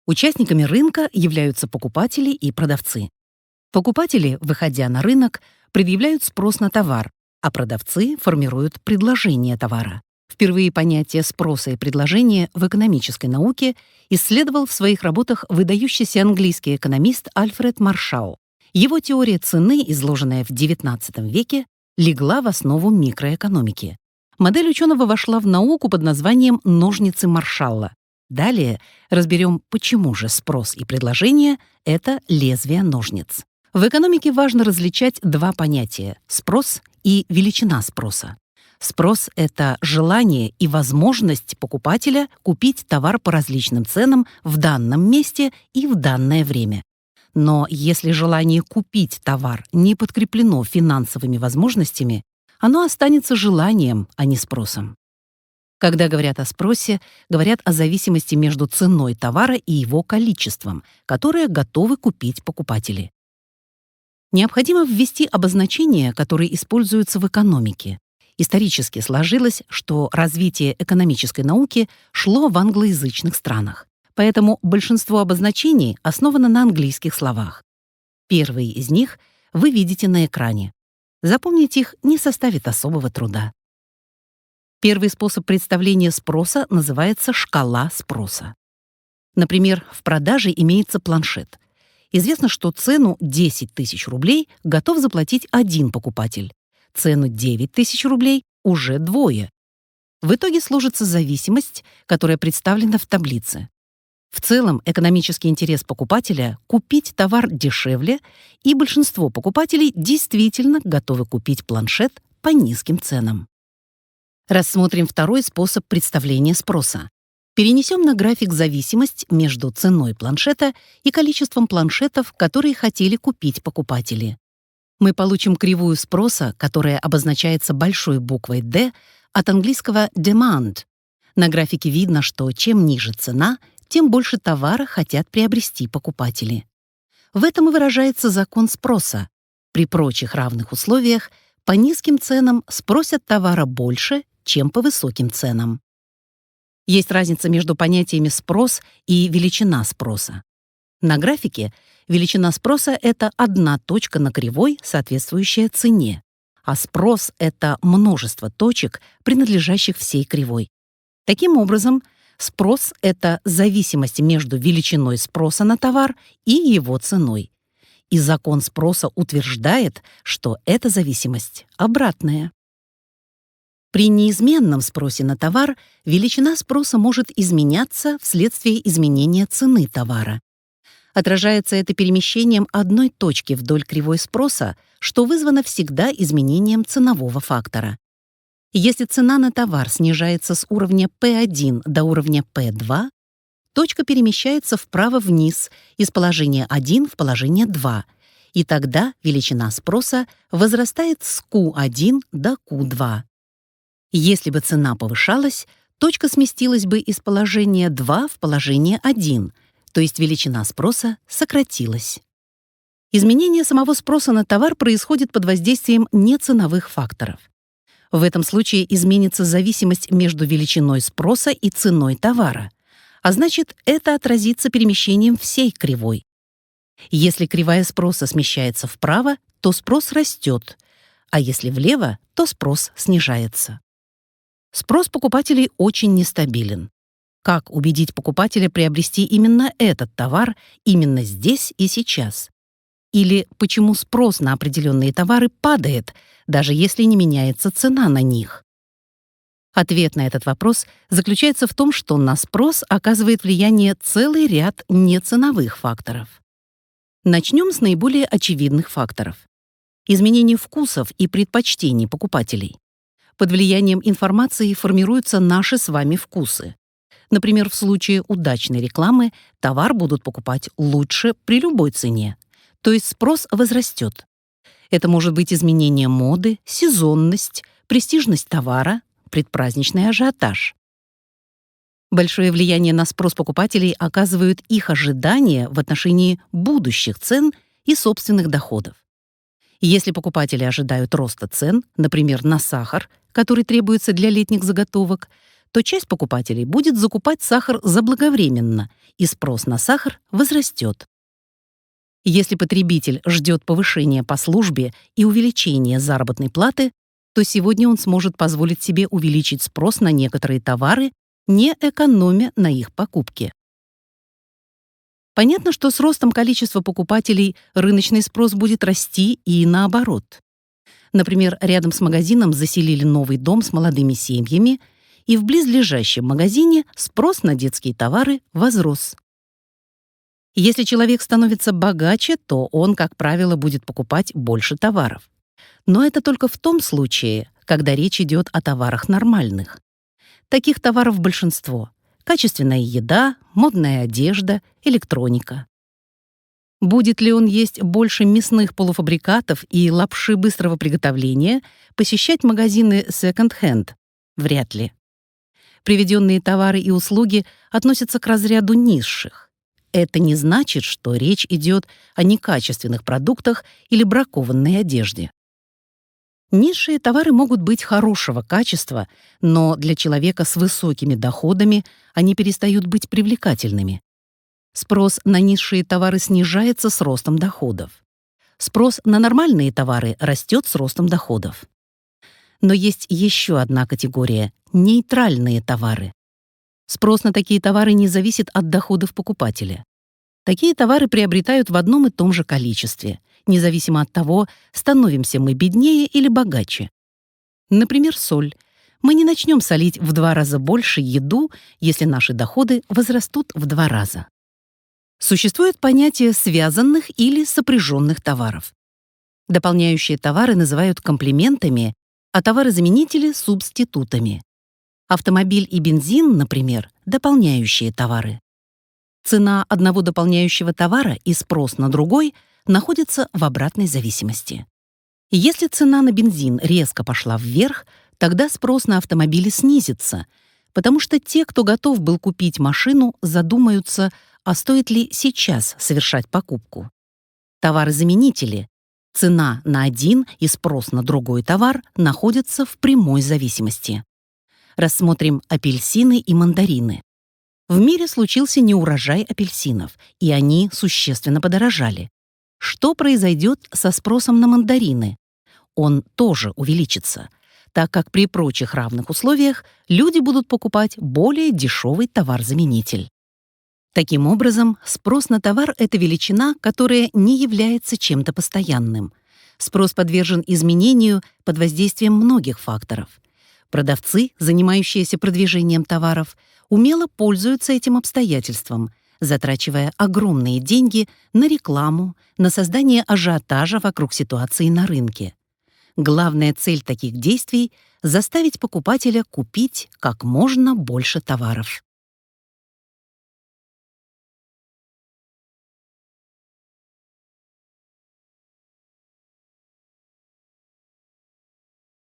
Участниками рынка являются покупатели и продавцы. Покупатели, выходя на рынок, предъявляют спрос на товар, а продавцы формируют предложение товара. Впервые понятие спроса и предложения в экономической науке исследовал в своих работах выдающийся английский экономист Альфред Маршалл. Его теория цены, изложенная в XIX веке, легла в основу микроэкономики. Модель ученого вошла в науку под названием «ножницы Маршалла». Далее разберем, почему же спрос и предложение — это лезвие ножниц. В экономике важно различать два понятия — спрос и величина спроса. Спрос — это желание и возможность покупателя купить товар по различным ценам в данном месте и в данное время. Но если желание купить товар не подкреплено финансовыми возможностями, оно останется желанием, а не спросом. Когда говорят о спросе, говорят о зависимости между ценой товара и его количеством, которое готовы купить покупатели. Необходимо ввести обозначения, которые используются в экономике. Исторически сложилось, что развитие экономической науки шло в англоязычных странах, поэтому большинство обозначений основано на английских словах. Первые из них вы видите на экране. Запомнить их не составит особого труда. Первый способ представления спроса называется шкала спроса. Например, в продаже имеется планшет. Известно, что цену 10 тысяч рублей готов заплатить один покупатель. Цену 9 тысяч рублей уже двое. В итоге сложится зависимость, которая представлена в таблице. В целом, экономический интерес покупателя — купить товар дешевле, и большинство покупателей действительно готовы купить планшет по низким ценам. Рассмотрим второй способ представления спроса. Перенесем на график зависимость между ценой планшета и количеством планшетов, которые хотели купить покупатели. Мы получим кривую спроса, которая обозначается большой буквой «D» от английского demand. На графике видно, что чем ниже цена, тем больше товара хотят приобрести покупатели. В этом и выражается закон спроса. При прочих равных условиях по низким ценам спросят товара больше, чем по высоким ценам. Есть разница между понятиями «спрос» и «величина спроса». На графике величина спроса — это одна точка на кривой, соответствующая цене, а спрос — это множество точек, принадлежащих всей кривой. Таким образом, спрос — это зависимость между величиной спроса на товар и его ценой. И закон спроса утверждает, что эта зависимость обратная. При неизменном спросе на товар величина спроса может изменяться вследствие изменения цены товара. Отражается это перемещением одной точки вдоль кривой спроса, что вызвано всегда изменением ценового фактора. Если цена на товар снижается с уровня P1 до уровня P2, точка перемещается вправо-вниз из положения 1 в положение 2, и тогда величина спроса возрастает с Q1 до Q2. Если бы цена повышалась, точка сместилась бы из положения 2 в положение 1, то есть величина спроса сократилась. Изменение самого спроса на товар происходит под воздействием неценовых факторов. В этом случае изменится зависимость между величиной спроса и ценой товара, а значит, это отразится перемещением всей кривой. Если кривая спроса смещается вправо, то спрос растет, а если влево, то спрос снижается. Спрос покупателей очень нестабилен. Как убедить покупателя приобрести именно этот товар именно здесь и сейчас? Или почему спрос на определенные товары падает, даже если не меняется цена на них? Ответ на этот вопрос заключается в том, что на спрос оказывает влияние целый ряд неценовых факторов. Начнем с наиболее очевидных факторов. Изменение вкусов и предпочтений покупателей. Под влиянием информации формируются наши с вами вкусы. Например, в случае удачной рекламы товар будут покупать лучше при любой цене, то есть спрос возрастет. Это может быть изменение моды, сезонность, престижность товара, предпраздничный ажиотаж. Большое влияние на спрос покупателей оказывают их ожидания в отношении будущих цен и собственных доходов. Если покупатели ожидают роста цен, например, на сахар, который требуется для летних заготовок, то часть покупателей будет закупать сахар заблаговременно, и спрос на сахар возрастет. Если потребитель ждет повышения по службе и увеличения заработной платы, то сегодня он сможет позволить себе увеличить спрос на некоторые товары, не экономя на их покупке. Понятно, что с ростом количества покупателей рыночный спрос будет расти и наоборот. Например, рядом с магазином заселили новый дом с молодыми семьями, и в близлежащем магазине спрос на детские товары возрос. Если человек становится богаче, то он, как правило, будет покупать больше товаров. Но это только в том случае, когда речь идет о товарах нормальных. Таких товаров большинство: качественная еда, модная одежда, электроника. Будет ли он есть больше мясных полуфабрикатов и лапши быстрого приготовления, посещать магазины секонд-хенд? Вряд ли. Приведенные товары и услуги относятся к разряду низших. Это не значит, что речь идет о некачественных продуктах или бракованной одежде. Низшие товары могут быть хорошего качества, но для человека с высокими доходами они перестают быть привлекательными. Спрос на низшие товары снижается с ростом доходов. Спрос на нормальные товары растет с ростом доходов. Но есть еще одна категория — нейтральные товары. Спрос на такие товары не зависит от доходов покупателя. Такие товары приобретают в одном и том же количестве, независимо от того, становимся мы беднее или богаче. Например, соль. Мы не начнем солить в 2 раза больше еду, если наши доходы возрастут в 2 раза. Существует понятие связанных или сопряженных товаров. Дополняющие товары называют комплементами, а товарозаменители — субститутами. Автомобиль и бензин, например, — дополняющие товары. Цена одного дополняющего товара и спрос на другой находятся в обратной зависимости. Если цена на бензин резко пошла вверх, тогда спрос на автомобили снизится, потому что те, кто готов был купить машину, задумаются, а стоит ли сейчас совершать покупку. Товарозаменители — цена на один и спрос на другой товар находятся в прямой зависимости. Рассмотрим апельсины и мандарины. В мире случился неурожай апельсинов, и они существенно подорожали. Что произойдет со спросом на мандарины? Он тоже увеличится, так как при прочих равных условиях люди будут покупать более дешевый товар-заменитель. Таким образом, спрос на товар — это величина, которая не является чем-то постоянным. Спрос подвержен изменению под воздействием многих факторов. Продавцы, занимающиеся продвижением товаров, умело пользуются этим обстоятельством, затрачивая огромные деньги на рекламу, на создание ажиотажа вокруг ситуации на рынке. Главная цель таких действий — заставить покупателя купить как можно больше товаров.